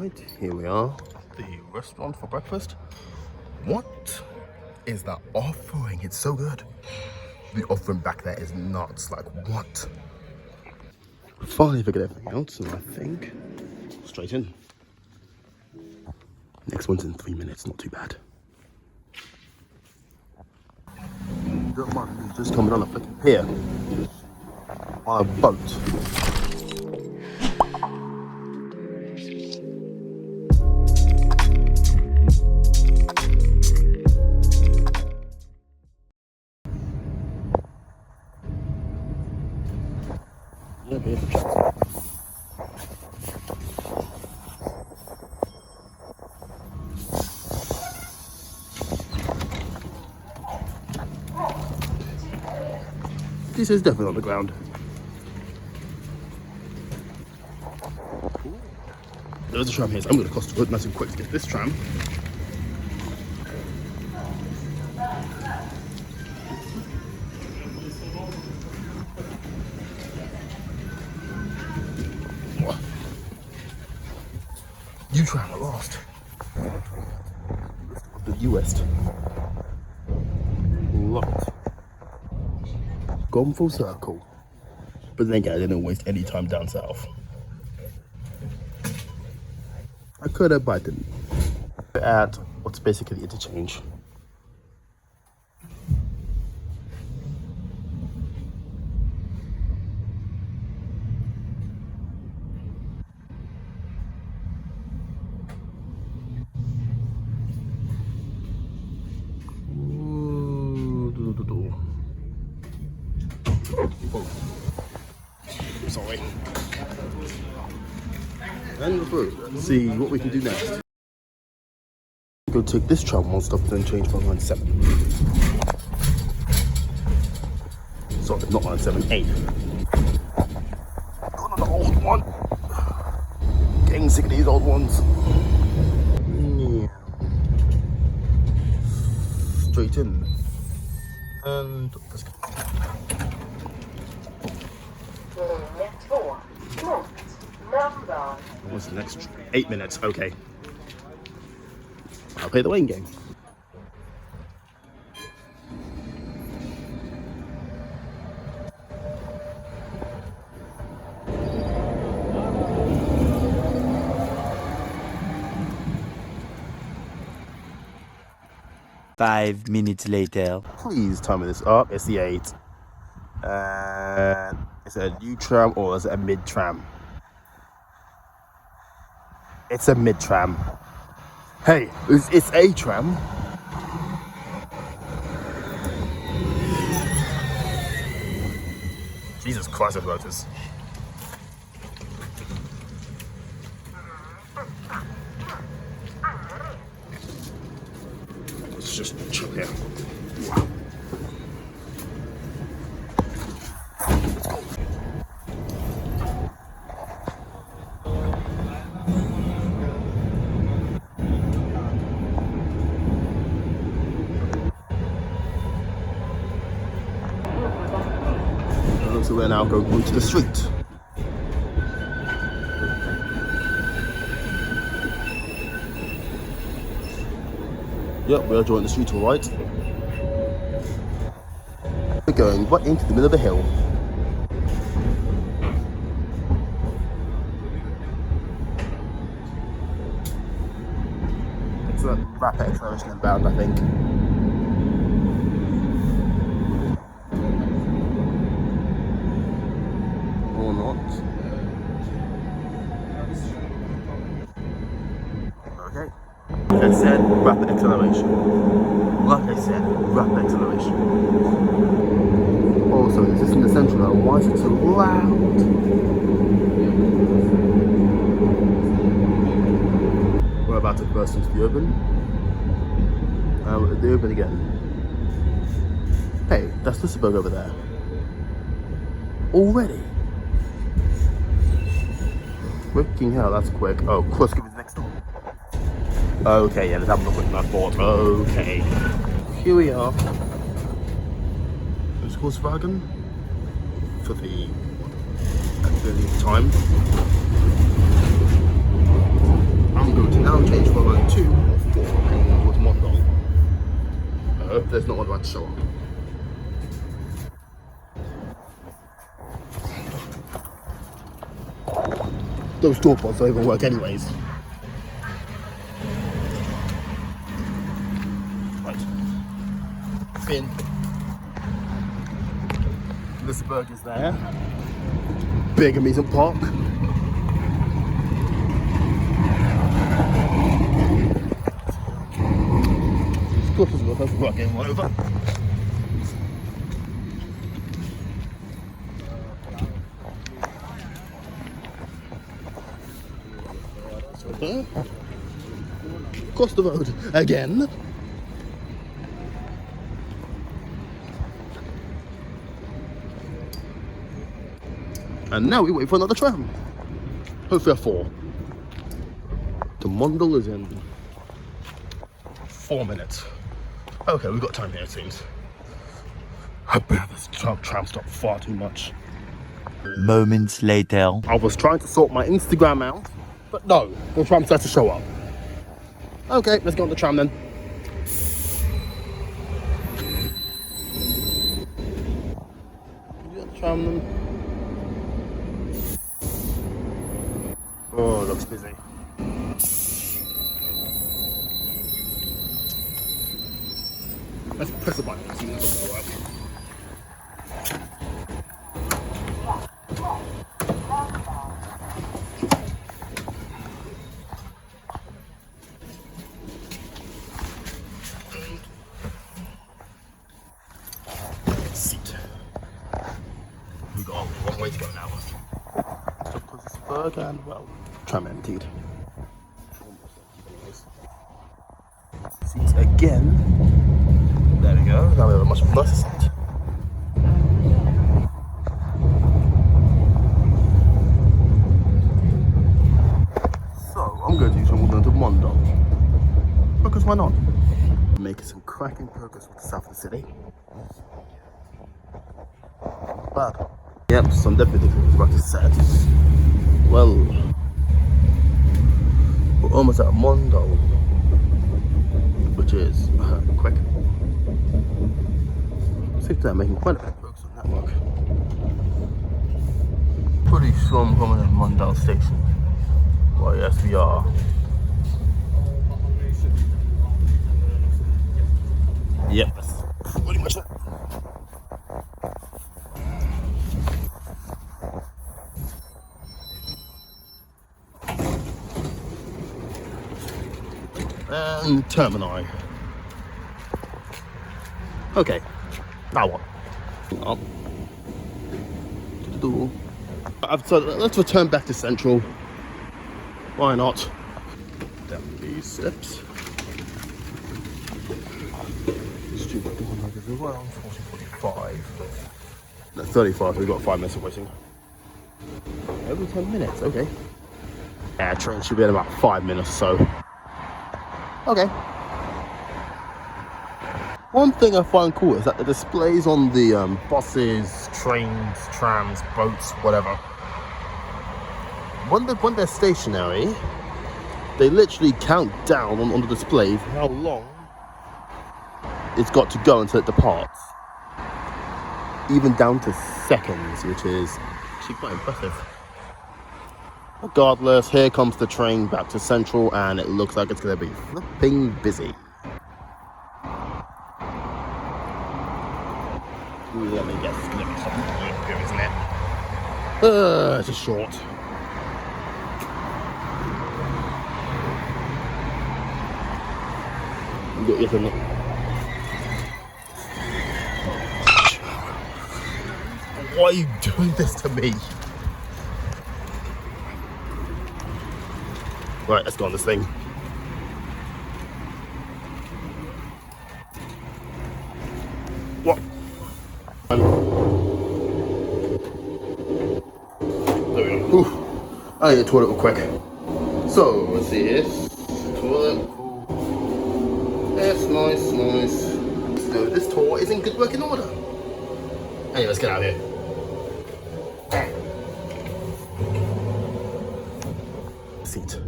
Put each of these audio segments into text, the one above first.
Right, here we are, the restaurant for breakfast. What is that offering? It's so good. The offering back there is nuts. Like, what? Finally figured everything out, so I think straight in. Next one's in 3 minutes, not too bad. Don't mind me just coming on a flipping pier on a boat. Yeah, be able to. This is definitely on the ground. There's a tram here, so I'm going to cost a good nice and quick to get this tram. New tram at last. The newest. Love it. Gone full circle. But then again, I didn't waste any time down south. I could have, but I didn't. At what's basically the interchange. Sorry. And let's see what we can do next. Go take this tram one stop and then change for line 7. Sorry, not line 7, 8. Got another old one. Getting sick of these old ones. Yeah. Straight in. And let's go. What's the next? 8 minutes, okay. I'll play the waiting game. Five minutes later. Please tell me this up. It's the 8. Is it a new tram or is it a mid tram? It's a mid tram. Hey, it's a tram. Jesus Christ, I wrote this. Let's just chill here. Wow. Let's go. So we're now going onto the street. Yep, we are joining the street, all right. We're going right into the middle of the hill. It's a rapid acceleration and bound, I think. Or not. Okay. Like I said, rapid acceleration. Like I said, rapid acceleration. Also, is this in the central now? Why is it so loud? We're about to burst into the open. The open again. Hey, that's Lucifer over there. Already? Freaking hell, that's quick. Oh, Quickkk is next door. Okay, yeah, let's have a look at that board. Okay. Here we are. It's Volkswagen for the time. I'll change for about 2 or 4 depending on what's Mondo. I hope there's not one about to show up. Those door pods don't even work anyways. Right. In. This burger's there. Big amusement park. This is what I'm getting one over. Across the road again. And now we wait for another tram. Hopefully a 4. The Mondal is in 4 minutes. Okay, we've got time here it seems. I bet this tram stopped far too much. Moments later. I was trying to sort my Instagram out, but no, the tram starts to show up. Okay, let's go on the tram then. You got the tram then? Oh, it looks busy. Let's press the button and see if it's going to work. Seat. We got a long way to go now. So close this burger and well, tram emptied. Seats again. There we go. Now we have a much nicer seat. So I'm going to use one going to Mondo. Because why not? Making some cracking progress with the south of the city. Not bad. Yep, so I'm definitely thinking it's about to set. Well, we're almost at Mondo, which is quick. Seems to be making quite a bit of progress on that work. Pretty sure I'm coming in Mondo station. Well, yes, we are. Yep, that's pretty much it. And Termini. Okay, now what? Up to the door. So let's return back to Central. Why not? Down these steps. Stupid door nuggets as well. 40, 45. No, 35. We've got 5 minutes of waiting. Every 10 minutes. Okay. Yeah, train should be in about 5 minutes or so. Okay. One thing I find cool is that the displays on the buses, trains, trams, boats, whatever, when they're stationary, they literally count down on the display how long it's got to go until it departs. Even down to seconds, which is actually quite impressive. Regardless, here comes the train back to Central and it looks like it's going to be flipping busy. Ooh, let me guess, it's going to be something weird here, isn't it? It's just short. Isn't it? Why are you doing this to me? Right, let's go on this thing. What? There we go. Ooh. I need to toilet real quick. So, let's see here. Toilet. Yes, nice, nice. So, this tour is in good working order. Anyway, let's get out of here. Seat.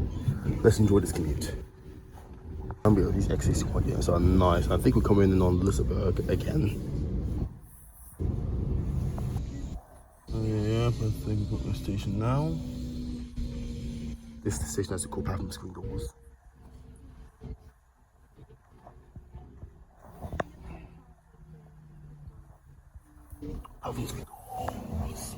Let's enjoy this commute. Cambria, these XC units are nice. I think we're coming in on Liseberg again. Yeah, I think we've got the station now. This station has a cool pattern screen doors. Pattern screen doors.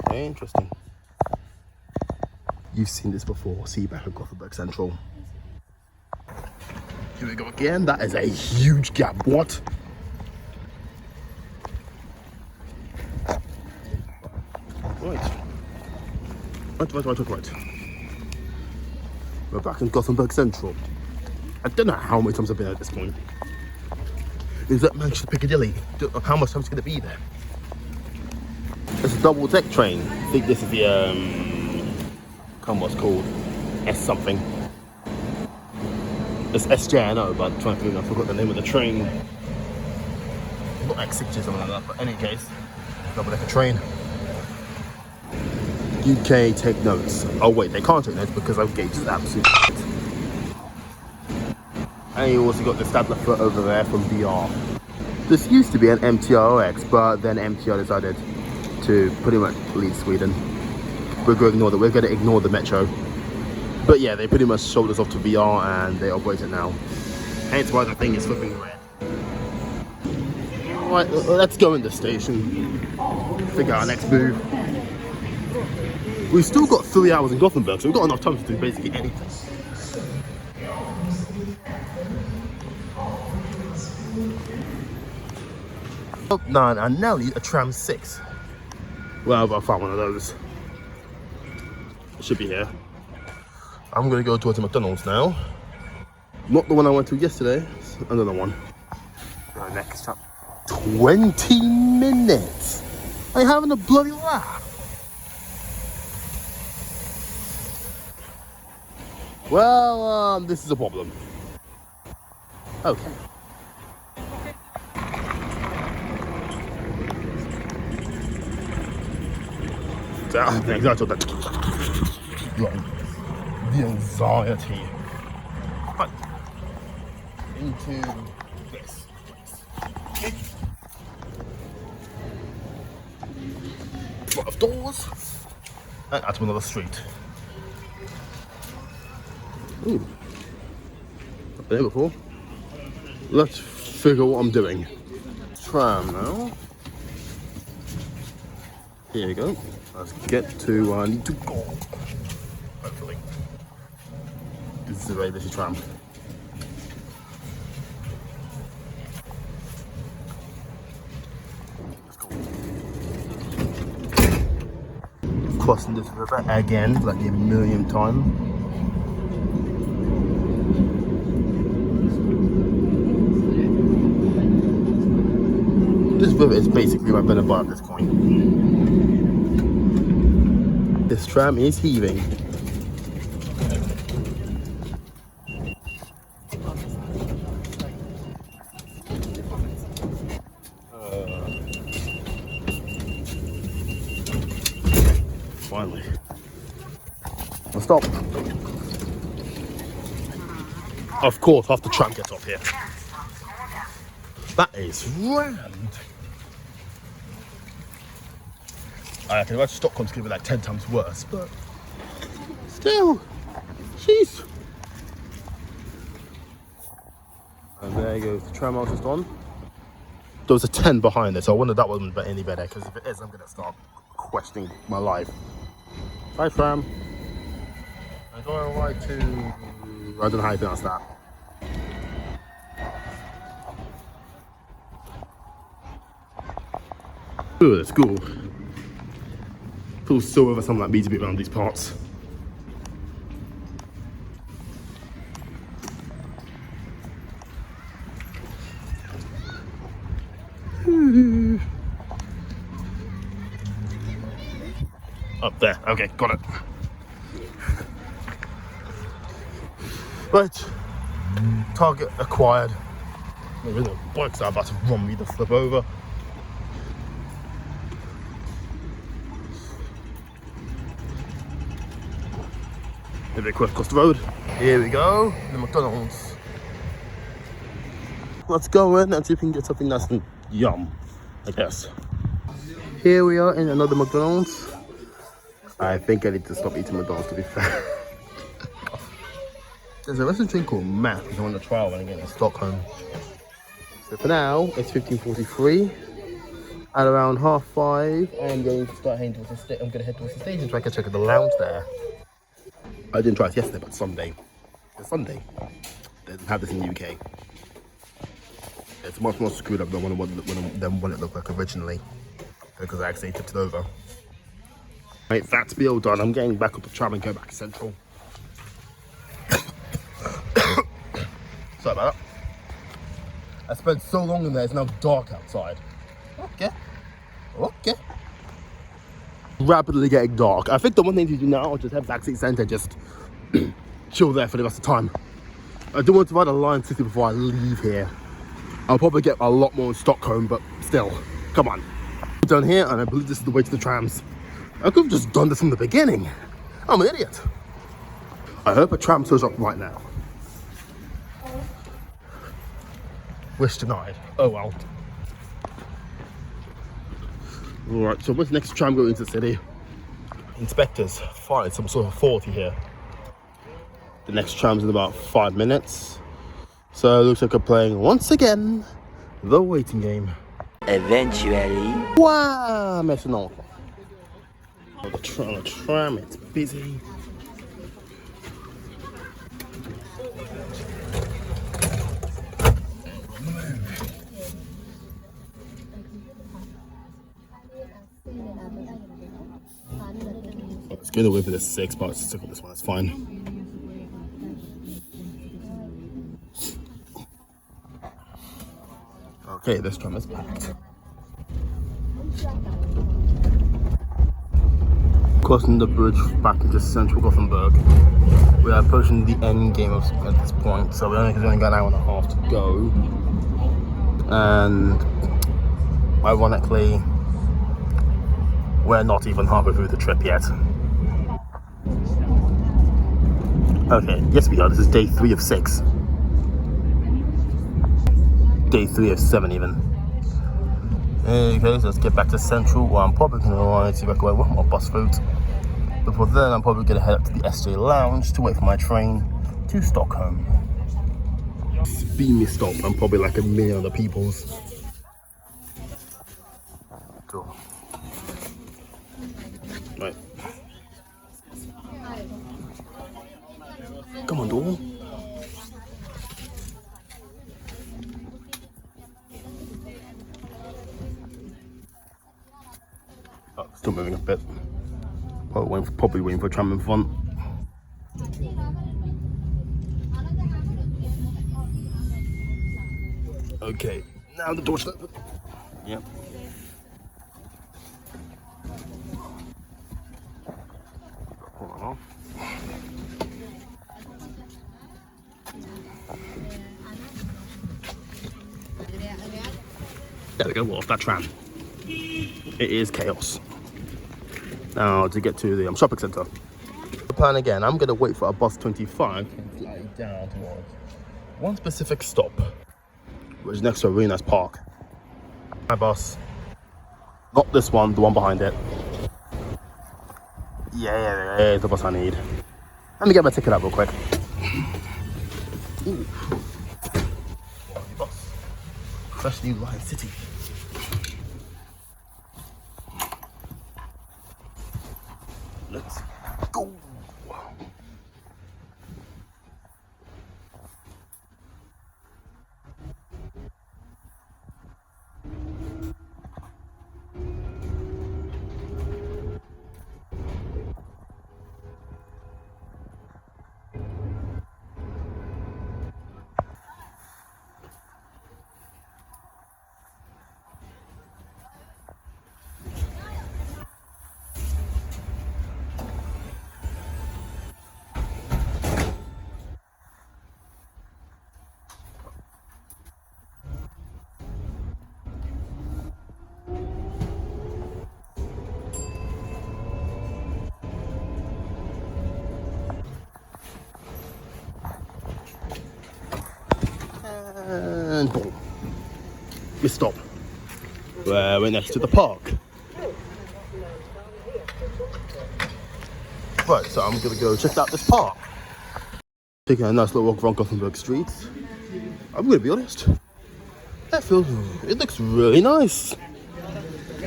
Okay, interesting. You've seen this before. See you back at Gothenburg Central. Here we go again. That is a huge gap. What? Right. We're back in Gothenburg Central. I don't know how many times I've been at this point. Is that Manchester Piccadilly? How much time is going to be there? It's a double deck train. I think this is the what's called S something. It's SJ, I know, but I'm trying to think, I forgot the name of the train. Not X6 or something like that, but in any case, double decker train. UK, take notes. Oh wait, they can't take notes because I've gauged the absolute shit. And you also got the Stadler foot over there from VR. This used to be an MTRX, but then MTR decided to pretty much leave Sweden. We're going to ignore that. We're going to ignore the metro. But yeah, they pretty much sold us off to VR and they operate it now. Hence why the thing is flipping red. Right, let's go in the station. Figure out our next move. We've still got 3 hours in Gothenburg, so we've got enough time to do basically anything. Up 9 and now need a tram 6. Well, I'll find one of those. It should be here. I'm gonna go towards the McDonald's now. Not the one I went to yesterday, it's another one. Next stop. 20 minutes! Are you having a bloody laugh? Well, this is a problem. Okay. The anxiety. Right. Into this place. A lot of doors. And out to another street. Ooh. Not been here before. Let's figure what I'm doing. Tram now. Here we go. Let's get to where I need to go. Hopefully. This is a very busy tram. Let's go. Crossing this river again, like the millionth time. This river is basically my bread and butter at this point. This tram is heaving. Finally. I'll stop. Of course, half the tram gets off here. That is rammed. I can imagine Stockholm's gonna be like 10 times worse, but still, jeez. And there goes the tram I was just on. There was a 10 behind it, so I wonder that wasn't any better, because if it is, I'm gonna start questioning my life. Hi tram. I'm going right to, I don't know how you pronounce that. Ooh, that's cool. Feels so over something like me to be around these parts. Up there. Okay, got it. Right. Target acquired. There is no bikes are about to run me to flip over. A bit quick across the road. Here we go. The McDonald's. Let's go in and see if we can get something nice and yum, I guess. Here we are in another McDonald's. I think I need to stop eating McDonald's, to be fair. There's a restaurant drink called Matt if I want to try when I get to Stockholm. So for now, it's 15:43. At around 5:30, I'm going to start heading towards the stage. I'm going to head towards the stage and try to check out the lounge there. I didn't try it yesterday, but Sunday. It's Sunday. They doesn't have this in the UK. It's much more screwed up than what it looked like originally, because I actually tipped it over. Right, that's me all done. I'm getting back up the tram and go back to Central. Sorry about that. I spent so long in there, it's now dark outside. Okay. Rapidly getting dark. I think the one thing to do now is just head back to the centre, just chill there for the rest of the time. I do want to ride a Lion City before I leave here. I'll probably get a lot more in Stockholm, but still, come on. I'm done here, and I believe this is the way to the trams. I could have just done this from the beginning. I'm an idiot. I hope a tram shows up right now. Wish denied. Oh well. Alright, so what's the next tram going into the city? Inspectors, fine, some sort of 40 here. The next tram's in about 5 minutes. So it looks like we're playing once again the waiting game. Eventually. Wow, maintenant. Oh, the tram, it's busy. Let's get away for the 6, but let's stick with this one, that's fine. Okay, this tram is packed. Crossing the bridge back into central Gothenburg. We are approaching the end game at this point, so we've only got an hour and a half to go. And ironically, we're not even halfway through the trip yet. Okay, yes we are. This is day 3 of 6. Day 3 of 7 even. Okay, so let's get back to Central, where I'm probably going to ride to back away with more bus route. Before then, I'm probably going to head up to the SJ Lounge to wait for my train to Stockholm. Beam me stop, I'm probably like a million other people's. Cool. Right. Come on, door. Oh, still moving a bit. Probably waiting for a tram in front. Okay, now the door's open. Yep. Hold on. There we go, we're off that tram. It is chaos. Now to get to the shopping centre. The plan again, I'm going to wait for a bus 25 to fly down towards one specific stop, which is next to a really nice park. My bus. Not this one, the one behind it. Yeah, the bus I need. Let me get my ticket out real quick. Ooh. Bus. Fresh new Lion City. Let's go. And boom. We stop. We're next to the park. Right, so I'm gonna go check out this park. Taking a nice little walk around Gothenburg streets. I'm gonna be honest. It looks really nice.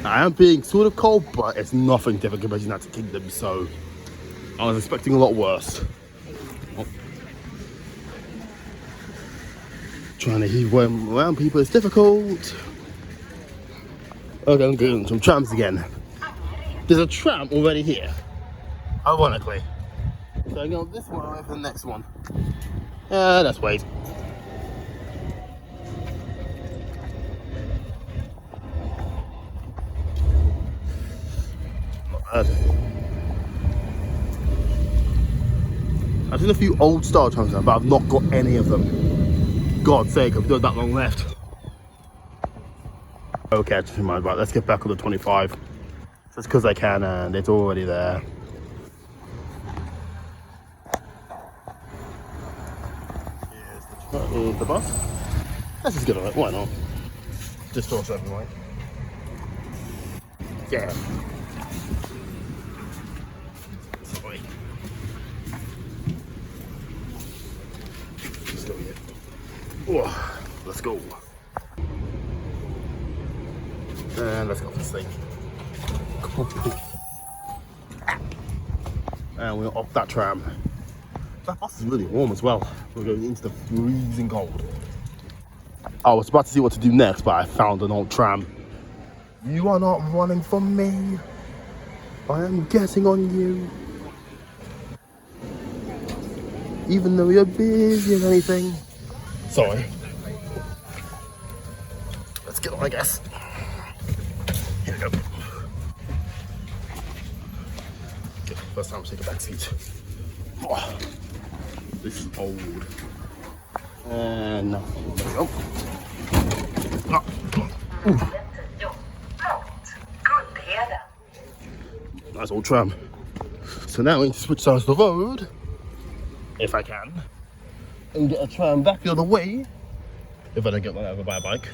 I am being sort of cold, but it's nothing different compared to United Kingdom, so I was expecting a lot worse. Oh. Trying to heave around people is difficult. Okay, I'm going some trams again. There's a tram already here, ironically. So I go this one away for the next one. Let's wait. I've seen a few old style trams now, but I've not got any of them. God's sake, I've got that long left. Okay, just in mind, right, let's get back on the 25. Just because I can, and it's already there. Here's the bus. Let's just get on it, why not? Just toss over, right? Yeah. Sorry. Oh, let's go. And let's go for this thing. And we're off that tram. That bus is really warm as well. We're going into the freezing cold. I was about to see what to do next, but I found an old tram. You are not running from me. I am getting on you. Even though you're busy and anything. Sorry. Let's get on, I guess. Here we go. Okay, first time I take a back seat. Oh, this is old. And there we go. Oh. Nice old tram. So now we need to switch sides of the road, if I can, and get a tram back the other way, if I don't get run over by a bike,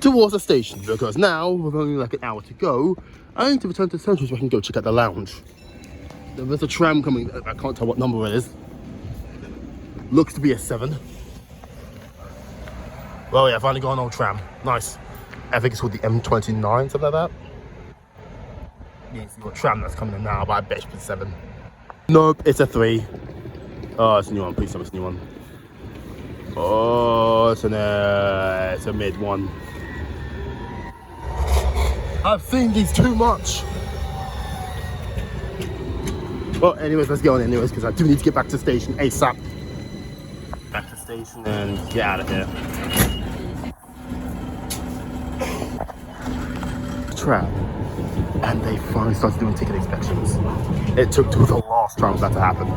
towards the station, because now, with only like an hour to go, I need to return to Central so I can go check out the lounge. There's a tram coming, I can't tell what number it is. Looks to be a 7. Well, yeah, I finally got an old tram. Nice. I think it's called the M29, something like that. Yeah, it's your tram that's coming in now, but I bet it's a 7. Nope, it's a 3. Oh, it's a new one. Please tell me it's a new one. Oh, it's a mid one. I've seen these too much. Well, anyways, let's go on anyways, because I do need to get back to the station ASAP. Back to the station and get out of here. Tram, and they finally started doing ticket inspections. It took to the last tram for that to happen.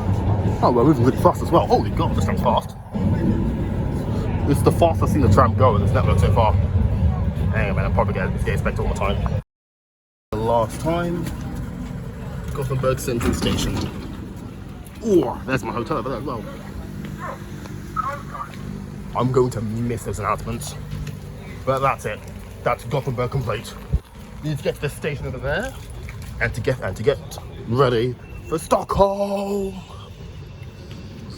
Oh, we're moving really fast as well. Holy god, this tram's fast. This is the fastest I've seen the tram go in this network so far. Hang on, man, I'm probably getting inspected all the time. The last time, Gothenburg Central Station. Oh, there's my hotel over there as well. I'm going to miss those announcements, but that's it. That's Gothenburg complete. Need to get to the station over there, and to get ready for Stockholm.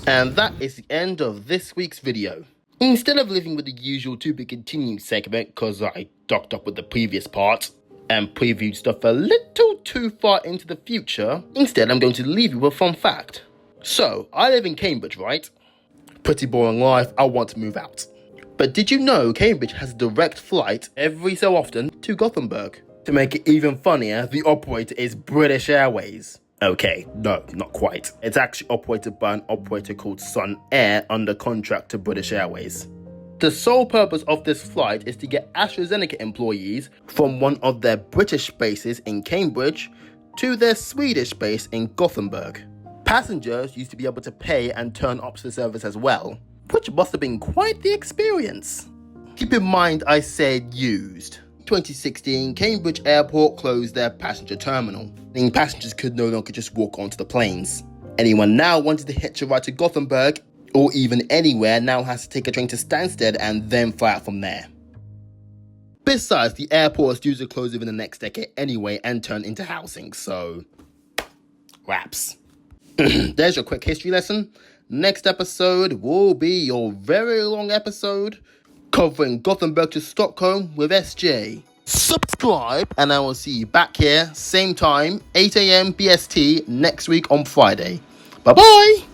And that is the end of this week's video. Instead of living with the usual to be continued segment, because I docked up with the previous part and previewed stuff a little too far into the future, instead I'm going to leave you with a fun fact. So, I live in Cambridge, right? Pretty boring life, I want to move out. But did you know Cambridge has a direct flight every so often to Gothenburg? To make it even funnier, the operator is British Airways. Okay, no, not quite. It's actually operated by an operator called Sun Air under contract to British Airways. The sole purpose of this flight is to get AstraZeneca employees from one of their British bases in Cambridge to their Swedish base in Gothenburg. Passengers used to be able to pay and turn up to the service as well, which must have been quite the experience. Keep in mind I said used. 2016, Cambridge Airport closed their passenger terminal, meaning passengers could no longer just walk onto the planes. Anyone now wanted to hitch a ride to Gothenburg, or even anywhere now has to take a train to Stansted and then fly out from there. Besides, the airport is due to close within the next decade anyway and turn into housing, so raps. There's your quick history lesson. Next episode will be your very long episode covering Gothenburg to Stockholm with SJ. Subscribe and I will see you back here, same time, 8 a.m. BST next week on Friday. Bye-bye!